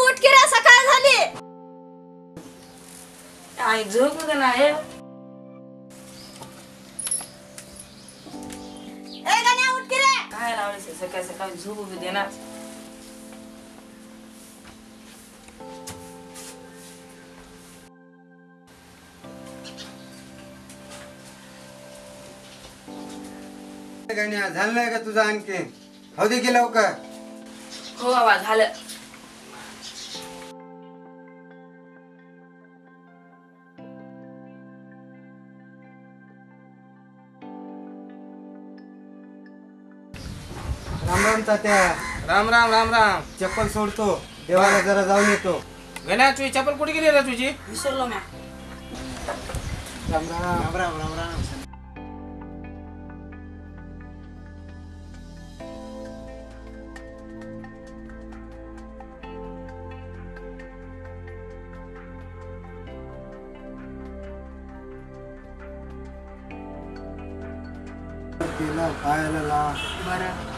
उठ की रे, सकाळ झाली. आई झोप दे ना. ए गण्या उठ की रे. काय लावायचं सकाळ सकाळ झोप दे ना. गण्या झालं नाही का तुझं आणखी? हो दे की लवकर. हो बाबा झालं. राम राम तात्या. राम राम राम राम. चप्पल सोडतो, देवाला जरा जाऊन येतो. गण्या तुझी चप्पल कुठे गेली रे तुझी? विसरलो म्या. राम राम राम राम राम राम. केला पायाला ला. बरं.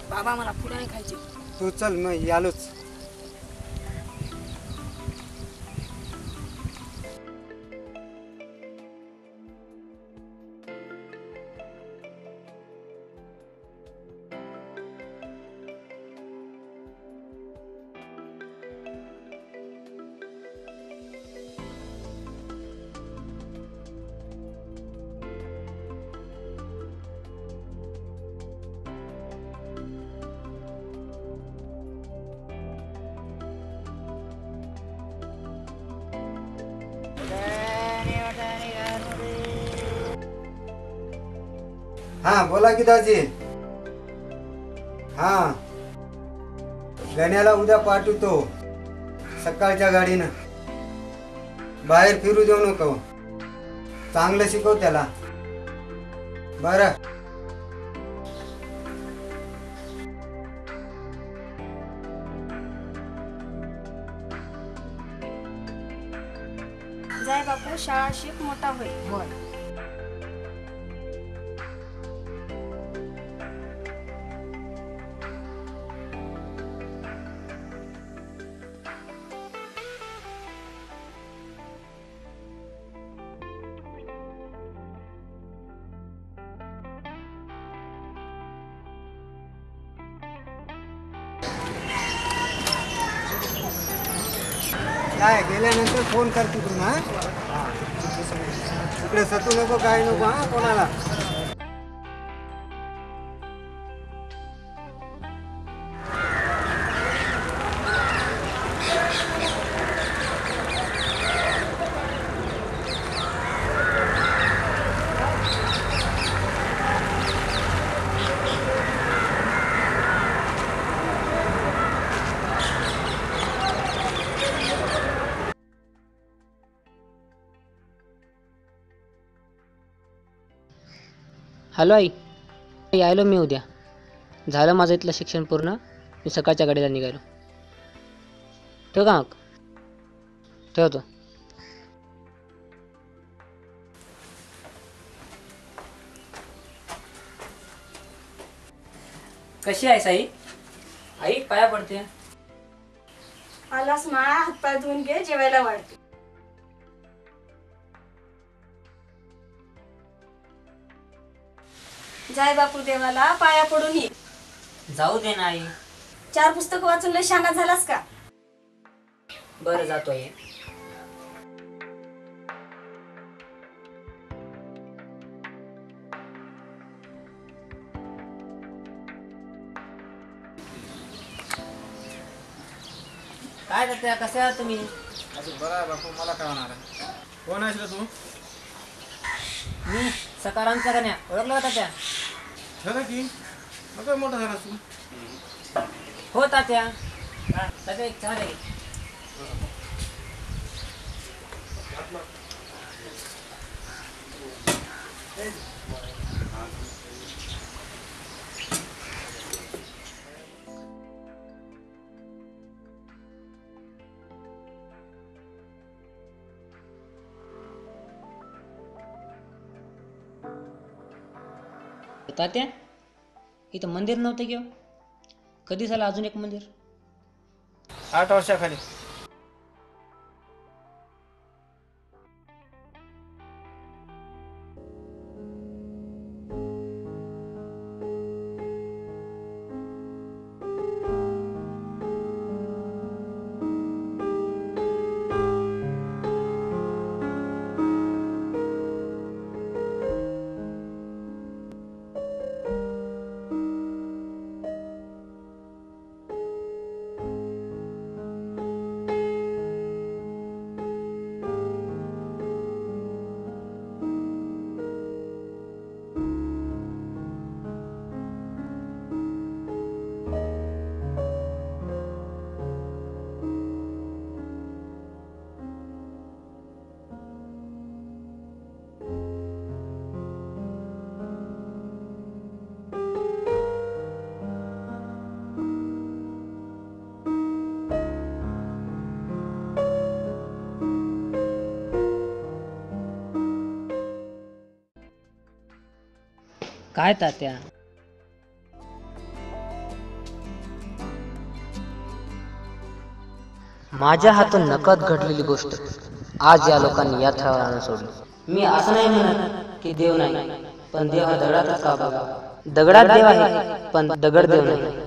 बाबा मला पुढे नाही खायचे. तू चल मग आलोच. हा बोला की दाजी. हा गण्याला उद्या पाठवतो सकाळच्या गाडीनं. बाहेर फिरू देऊ नको, चांगलं शिकव त्याला. बरं. जाय बापू, शाळा शिक, मोठा होईल. बरं. काय गेल्यानंतर फोन करते तू ना. इकडे सतू नको, काय नको हा कोणाला. हॅलो आई, यायलो मी उद्या. झालं माझं इथलं शिक्षण पूर्ण. मी सकाळच्या गाडीला निघालो. ठेव का मग? ठेवतो. कशी आहेस आई? आई पाया पडते. आलास मा, हातपाय धुवून घे, जेवायला वाढते. जाय बापू, देवाला पाया पडून ये. जाऊ दे ना आई. 4 पुस्तकं वाचून लय शहाणा झालास का? बरं जातो आई. काय करते, कसे आहात तुम्ही? बरं आहे बापू, मला काय होणार आहे. कोण आहेस रे तू? मी सकारांचा गण्या. ओळखला होता त्या? झालं की मग काय मोठा झाला तू. हो तात्या. तात्या एक चहा द्या. तात्या इथं मंदिर नव्हतं की हो? कधी झालं अजून एक मंदिर? 8 वर्षाखाली. काय तात्या? माझ्या हातून नकळत घडलेली गोष्ट आज या लोकांनी या थराला सोडली. मी असं नाही म्हणत की देव नाही, पण देव हा दगडातच का बघा. दगडात देव आहे पण दगड देव नाही.